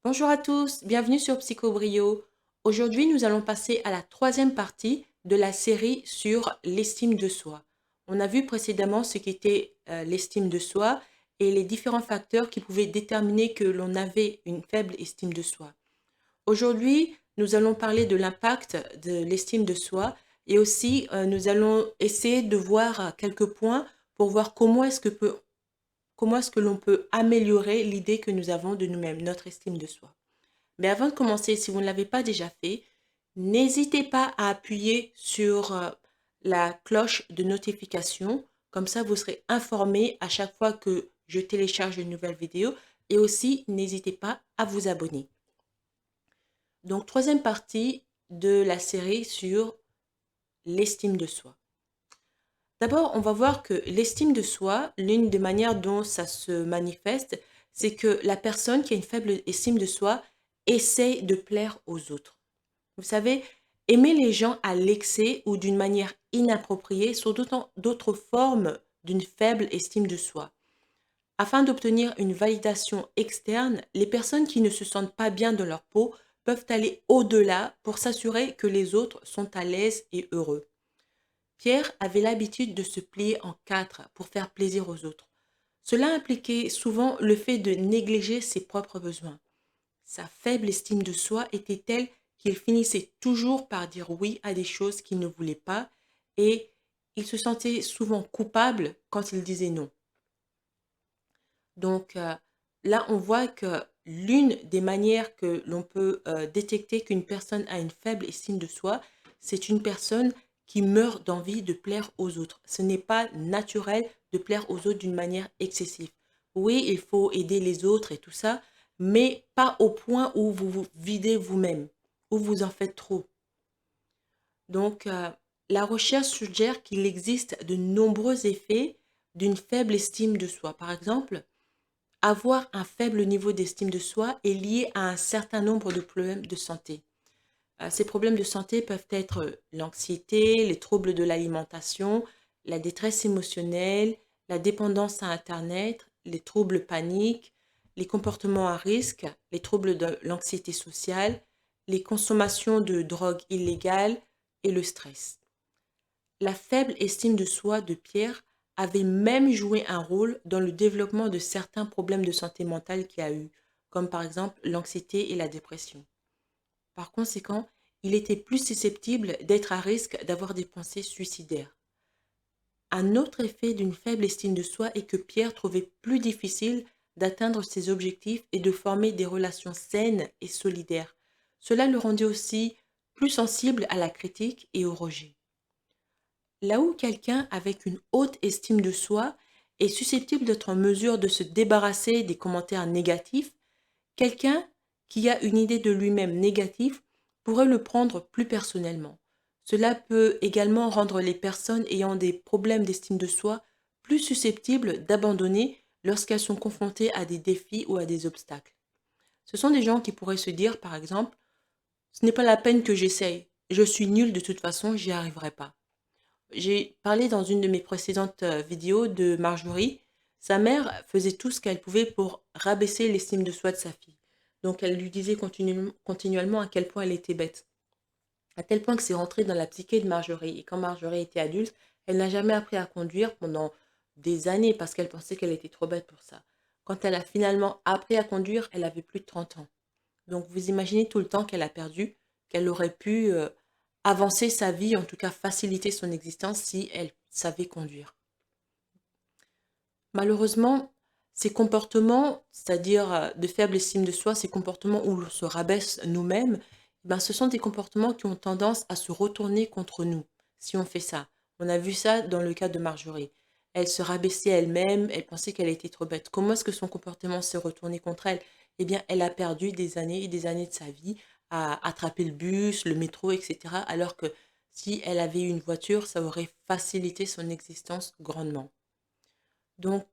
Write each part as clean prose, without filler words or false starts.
Bonjour à tous, bienvenue sur Psychobrio. Aujourd'hui, nous allons passer à la troisième partie de la série sur l'estime de soi. On a vu précédemment ce qu'était l'estime de soi et les différents facteurs qui pouvaient déterminer que l'on avait une faible estime de soi. Aujourd'hui, nous allons parler de l'impact de l'estime de soi et aussi nous allons essayer de voir quelques points pour voir comment est-ce que l'on peut améliorer l'idée que nous avons de nous-mêmes, notre estime de soi. Mais avant de commencer, si vous ne l'avez pas déjà fait, n'hésitez pas à appuyer sur la cloche de notification. Comme ça, vous serez informé à chaque fois que je télécharge une nouvelle vidéo. Et aussi, n'hésitez pas à vous abonner. Donc, troisième partie de la série sur l'estime de soi. D'abord, on va voir que l'estime de soi, l'une des manières dont ça se manifeste, c'est que la personne qui a une faible estime de soi essaie de plaire aux autres. Vous savez, aimer les gens à l'excès ou d'une manière inappropriée sont d'autres formes d'une faible estime de soi. Afin d'obtenir une validation externe, les personnes qui ne se sentent pas bien dans leur peau peuvent aller au-delà pour s'assurer que les autres sont à l'aise et heureux. Pierre avait l'habitude de se plier en quatre pour faire plaisir aux autres. Cela impliquait souvent le fait de négliger ses propres besoins. Sa faible estime de soi était telle qu'il finissait toujours par dire oui à des choses qu'il ne voulait pas et il se sentait souvent coupable quand il disait non. Donc là, on voit que l'une des manières que l'on peut détecter qu'une personne a une faible estime de soi, c'est une personne qui meurt d'envie de plaire aux autres. Ce n'est pas naturel de plaire aux autres d'une manière excessive. Oui, il faut aider les autres et tout ça, mais pas au point où vous vous videz vous-même, où vous en faites trop. Donc, la recherche suggère qu'il existe de nombreux effets d'une faible estime de soi. Par exemple, avoir un faible niveau d'estime de soi est lié à un certain nombre de problèmes de santé. Ces problèmes de santé peuvent être l'anxiété, les troubles de l'alimentation, la détresse émotionnelle, la dépendance à Internet, les troubles paniques, les comportements à risque, les troubles de l'anxiété sociale, les consommations de drogues illégales et le stress. La faible estime de soi de Pierre avait même joué un rôle dans le développement de certains problèmes de santé mentale qu'il a eu, comme par exemple l'anxiété et la dépression. Par conséquent, il était plus susceptible d'être à risque d'avoir des pensées suicidaires. Un autre effet d'une faible estime de soi est que Pierre trouvait plus difficile d'atteindre ses objectifs et de former des relations saines et solidaires. Cela le rendait aussi plus sensible à la critique et au rejet. Là où quelqu'un avec une haute estime de soi est susceptible d'être en mesure de se débarrasser des commentaires négatifs, quelqu'un qui a une idée de lui-même négative pourrait le prendre plus personnellement. Cela peut également rendre les personnes ayant des problèmes d'estime de soi plus susceptibles d'abandonner lorsqu'elles sont confrontées à des défis ou à des obstacles. Ce sont des gens qui pourraient se dire, par exemple, ce n'est pas la peine que j'essaye, je suis nul de toute façon, j'y arriverai pas. J'ai parlé dans une de mes précédentes vidéos de Marjorie. Sa mère faisait tout ce qu'elle pouvait pour rabaisser l'estime de soi de sa fille. Donc elle lui disait continuellement à quel point elle était bête. À tel point que c'est rentré dans la psyché de Marjorie. Et quand Marjorie était adulte, elle n'a jamais appris à conduire pendant des années parce qu'elle pensait qu'elle était trop bête pour ça. Quand elle a finalement appris à conduire, elle avait plus de 30 ans. Donc vous imaginez tout le temps qu'elle a perdu, qu'elle aurait pu avancer sa vie, en tout cas faciliter son existence si elle savait conduire. Malheureusement, ces comportements, c'est-à-dire de faible estime de soi, ces comportements où l'on se rabaisse nous-mêmes, ben, ce sont des comportements qui ont tendance à se retourner contre nous si on fait ça. On a vu ça dans le cas de Marjorie. Elle se rabaissait elle-même, elle pensait qu'elle était trop bête. Comment est-ce que son comportement s'est retourné contre elle? Eh bien, elle a perdu des années et des années de sa vie à attraper le bus, le métro, etc. Alors que si elle avait eu une voiture, ça aurait facilité son existence grandement. Donc,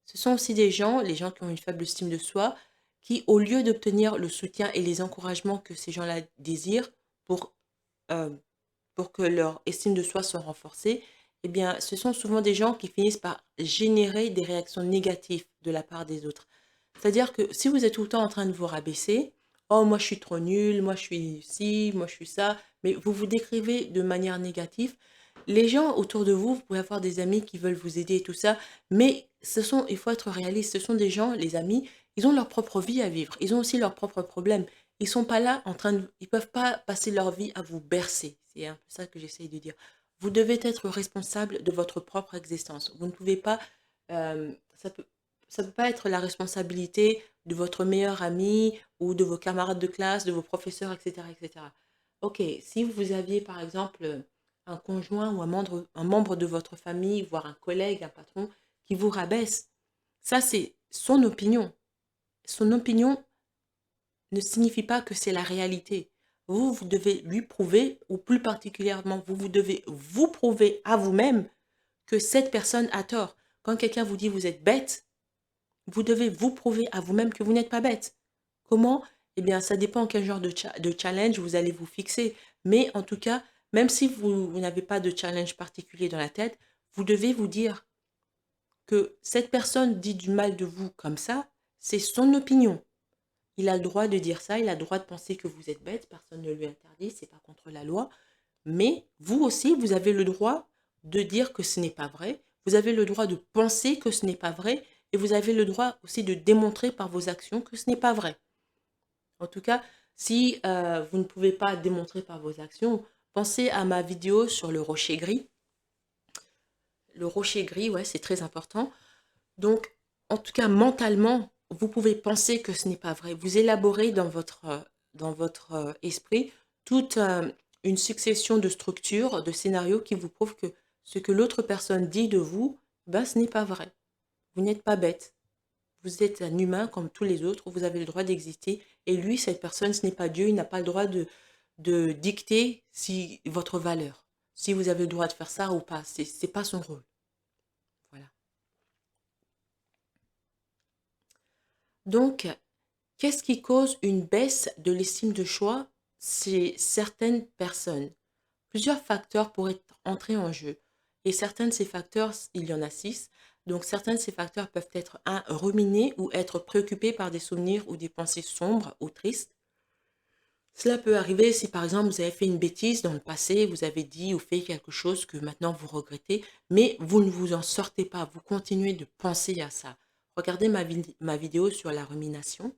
ce sont aussi des gens, les gens qui ont une faible estime de soi, qui, au lieu d'obtenir le soutien et les encouragements que ces gens-là désirent pour, euh, pour que leur estime de soi soit renforcée, eh bien, ce sont souvent des gens qui finissent par générer des réactions négatives de la part des autres. C'est-à-dire que si vous êtes tout le temps en train de vous rabaisser, oh, moi je suis trop nul, moi je suis ci, moi je suis ça, mais vous vous décrivez de manière négative. Les gens autour de vous, vous pouvez avoir des amis qui veulent vous aider et tout ça, mais il faut être réaliste, ce sont des gens, les amis, ils ont leur propre vie à vivre, ils ont aussi leurs propres problèmes. Ils sont pas là en train de, ils peuvent pas passer leur vie à vous bercer. C'est un peu ça que j'essaye de dire. Vous devez être responsable de votre propre existence. Vous ne pouvez pas, ça peut pas être la responsabilité de votre meilleur ami ou de vos camarades de classe, de vos professeurs, etc., etc. Ok, si vous aviez par exemple un conjoint ou un membre de votre famille, voire un collègue, un patron, qui vous rabaisse, ça c'est son opinion. Son opinion ne signifie pas que c'est la réalité. Vous, vous devez lui prouver, ou plus particulièrement, vous devez vous prouver à vous-même que cette personne a tort. Quand quelqu'un vous dit vous êtes bête, vous devez vous prouver à vous-même que vous n'êtes pas bête. Comment? Eh bien, ça dépend quel genre de challenge vous allez vous fixer. Mais en tout cas, même si vous n'avez pas de challenge particulier dans la tête, vous devez vous dire que cette personne dit du mal de vous comme ça, c'est son opinion. Il a le droit de dire ça, il a le droit de penser que vous êtes bête, personne ne lui interdit, c'est pas contre la loi. Mais vous aussi, vous avez le droit de dire que ce n'est pas vrai, vous avez le droit de penser que ce n'est pas vrai, et vous avez le droit aussi de démontrer par vos actions que ce n'est pas vrai. En tout cas, si vous ne pouvez pas démontrer par vos actions, pensez à ma vidéo sur le rocher gris. Le rocher gris, ouais, c'est très important. Donc, en tout cas, mentalement, vous pouvez penser que ce n'est pas vrai. Vous élaborez dans votre esprit toute une succession de structures, de scénarios qui vous prouvent que ce que l'autre personne dit de vous, ben, ce n'est pas vrai. Vous n'êtes pas bête. Vous êtes un humain comme tous les autres. Vous avez le droit d'exister. Et lui, cette personne, ce n'est pas Dieu. Il n'a pas le droit de dicter votre valeur. Si vous avez le droit de faire ça ou pas. C'est pas son rôle. Voilà. Donc, qu'est-ce qui cause une baisse de l'estime de soi chez certaines personnes? Plusieurs facteurs pourraient entrer en jeu. Et certains de ces facteurs, il y en a 6. Donc certains de ces facteurs peuvent être un, ruminer ou être préoccupé par des souvenirs ou des pensées sombres ou tristes. Cela peut arriver si par exemple vous avez fait une bêtise dans le passé, vous avez dit ou fait quelque chose que maintenant vous regrettez, mais vous ne vous en sortez pas, vous continuez de penser à ça. Regardez ma vidéo sur la rumination.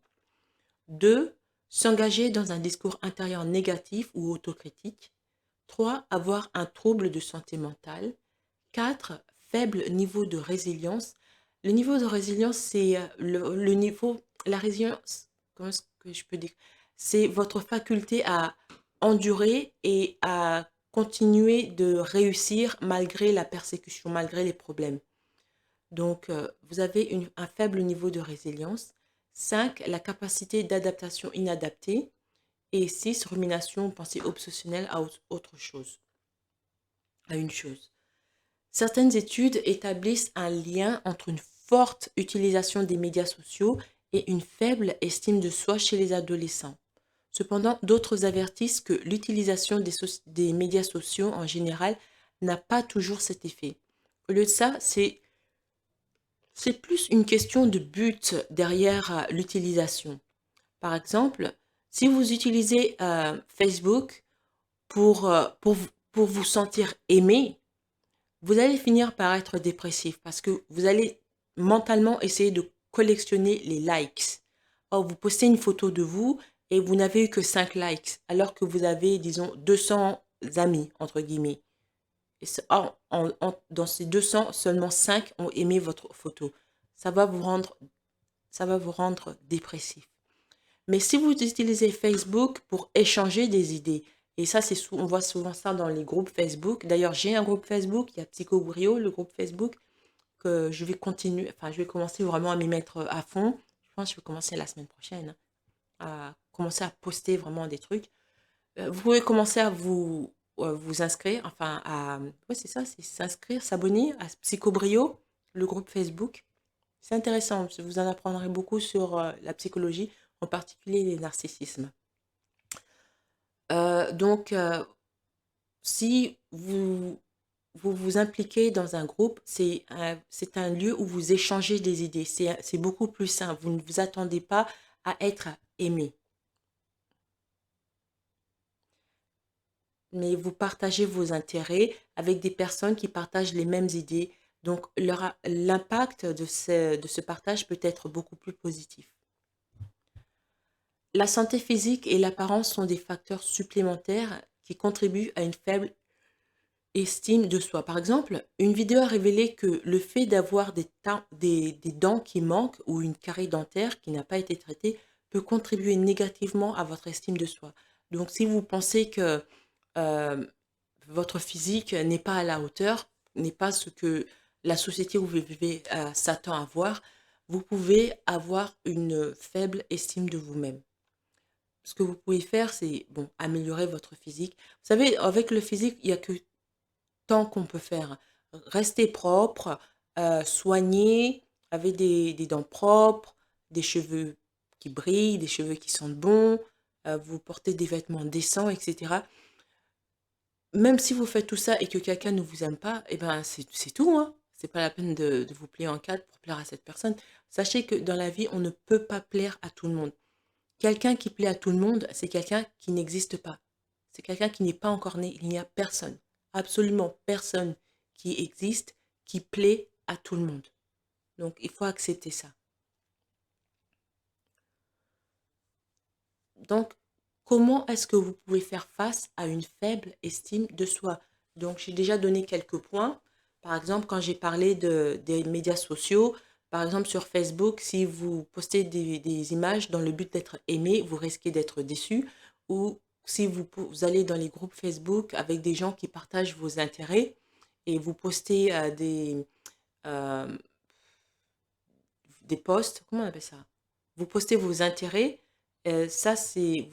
2. S'engager dans un discours intérieur négatif ou autocritique. 3. Avoir un trouble de santé mentale. 4. Faible niveau de résilience. Le niveau de résilience, c'est le niveau, la résilience, comment est-ce que je peux dire? C'est votre faculté à endurer et à continuer de réussir malgré la persécution, malgré les problèmes. Donc, vous avez un faible niveau de résilience. 5. La capacité d'adaptation inadaptée. Et 6. Rumination, pensée obsessionnelle à autre chose, à une chose. Certaines études établissent un lien entre une forte utilisation des médias sociaux et une faible estime de soi chez les adolescents. Cependant, d'autres avertissent que l'utilisation des médias sociaux en général n'a pas toujours cet effet. Au lieu de ça, c'est plus une question de but derrière l'utilisation. Par exemple, si vous utilisez Facebook pour vous sentir aimé, vous allez finir par être dépressif parce que vous allez mentalement essayer de collectionner les likes. Or, vous postez une photo de vous et vous n'avez eu que 5 likes, alors que vous avez, disons, 200 amis, entre guillemets. Et dans ces 200, seulement 5 ont aimé votre photo. Ça va vous rendre, ça va vous rendre dépressif. Mais si vous utilisez Facebook pour échanger des idées, et ça, on voit souvent ça dans les groupes Facebook. D'ailleurs, j'ai un groupe Facebook, il y a Psycho le groupe Facebook, que je vais continuer, enfin, je vais commencer vraiment à m'y mettre à fond. Je pense que je vais commencer la semaine prochaine, hein, à commencer à poster vraiment des trucs. Vous pouvez commencer à vous inscrire, enfin, ouais, c'est ça, c'est s'inscrire, s'abonner à Psycho le groupe Facebook. C'est intéressant, vous en apprendrez beaucoup sur la psychologie, en particulier les narcissismes. Donc, si vous vous vous impliquez dans un groupe, c'est un lieu où vous échangez des idées. C'est beaucoup plus simple. Vous ne vous attendez pas à être aimé, mais vous partagez vos intérêts avec des personnes qui partagent les mêmes idées. Donc, l'impact de ce partage peut être beaucoup plus positif. La santé physique et l'apparence sont des facteurs supplémentaires qui contribuent à une faible estime de soi. Par exemple, une vidéo a révélé que le fait d'avoir des dents qui manquent ou une carie dentaire qui n'a pas été traitée peut contribuer négativement à votre estime de soi. Donc, si vous pensez que euh, votre physique n'est pas à la hauteur, n'est pas ce que la société où vous vivez s'attend à voir, vous pouvez avoir une faible estime de vous-même. Ce que vous pouvez faire, c'est bon, améliorer votre physique. Vous savez, avec le physique, il n'y a que tant qu'on peut faire. Rester propre, soigner, avec des dents propres, des cheveux qui brillent, des cheveux qui sentent bon, vous portez des vêtements décents, etc. Même si vous faites tout ça et que quelqu'un ne vous aime pas, eh ben c'est tout, hein. C'est pas la peine de vous plier en quatre pour plaire à cette personne. Sachez que dans la vie, on ne peut pas plaire à tout le monde. Quelqu'un qui plaît à tout le monde, c'est quelqu'un qui n'existe pas. C'est quelqu'un qui n'est pas encore né. Il n'y a personne, absolument personne qui existe, qui plaît à tout le monde. Donc, il faut accepter ça. Donc, comment est-ce que vous pouvez faire face à une faible estime de soi? Donc, j'ai déjà donné quelques points. Par exemple, quand j'ai parlé des médias sociaux, par exemple sur Facebook, si vous postez des images dans le but d'être aimé, vous risquez d'être déçu. Ou si vous allez dans les groupes Facebook avec des gens qui partagent vos intérêts et vous postez euh, des posts, comment on appelle ça? Vous postez vos intérêts, ça c'est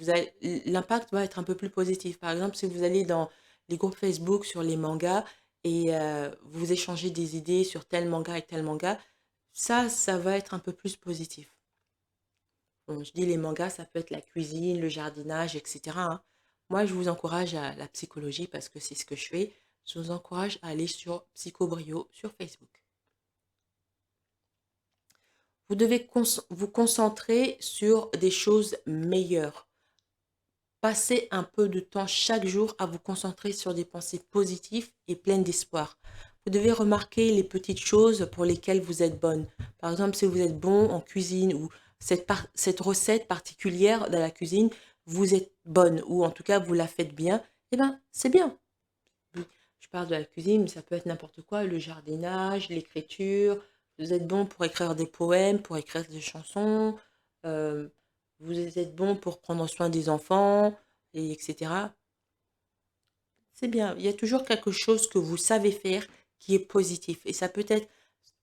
l'impact va être un peu plus positif. Par exemple, si vous allez dans les groupes Facebook sur les mangas et vous échangez des idées sur tel manga et tel manga, ça va être un peu plus positif. Bon, je dis les mangas, ça peut être la cuisine, le jardinage, etc., hein. Moi, je vous encourage à la psychologie parce que c'est ce que je fais. Je vous encourage à aller sur Psychobrio sur Facebook. Vous devez vous concentrer sur des choses meilleures. Passez un peu de temps chaque jour à vous concentrer sur des pensées positives et pleines d'espoir. Vous devez remarquer les petites choses pour lesquelles vous êtes bonne. Par exemple, si vous êtes bon en cuisine ou cette recette particulière dans la cuisine, vous êtes bonne ou en tout cas vous la faites bien, eh bien, c'est bien. Oui, je parle de la cuisine, mais ça peut être n'importe quoi, le jardinage, l'écriture. Vous êtes bon pour écrire des poèmes, pour écrire des chansons. euh, vous êtes bon pour prendre soin des enfants, et etc. C'est bien. Il y a toujours quelque chose que vous savez faire qui est positif. Et ça peut être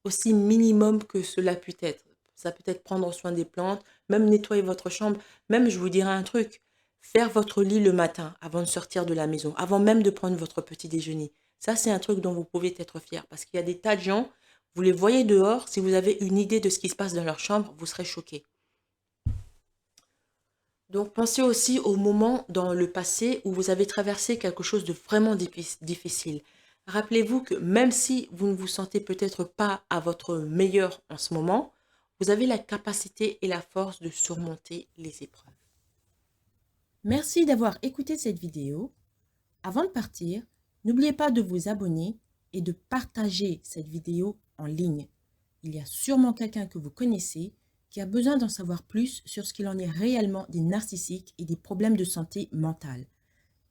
aussi minimum que cela peut être. Ça peut être prendre soin des plantes, même nettoyer votre chambre. Même, je vous dirai un truc, faire votre lit le matin avant de sortir de la maison, avant même de prendre votre petit déjeuner. Ça, c'est un truc dont vous pouvez être fier parce qu'il y a des tas de gens, vous les voyez dehors, si vous avez une idée de ce qui se passe dans leur chambre, vous serez choqué. Donc, pensez aussi au moment dans le passé où vous avez traversé quelque chose de vraiment difficile. Rappelez-vous que même si vous ne vous sentez peut-être pas à votre meilleur en ce moment, vous avez la capacité et la force de surmonter les épreuves. Merci d'avoir écouté cette vidéo. Avant de partir, n'oubliez pas de vous abonner et de partager cette vidéo en ligne. Il y a sûrement quelqu'un que vous connaissez qui a besoin d'en savoir plus sur ce qu'il en est réellement des narcissiques et des problèmes de santé mentale.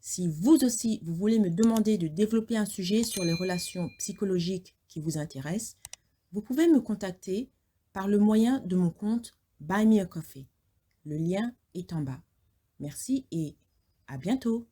Si vous aussi, vous voulez me demander de développer un sujet sur les relations psychologiques qui vous intéressent, vous pouvez me contacter par le moyen de mon compte Buy Me a Coffee. Le lien est en bas. Merci et à bientôt.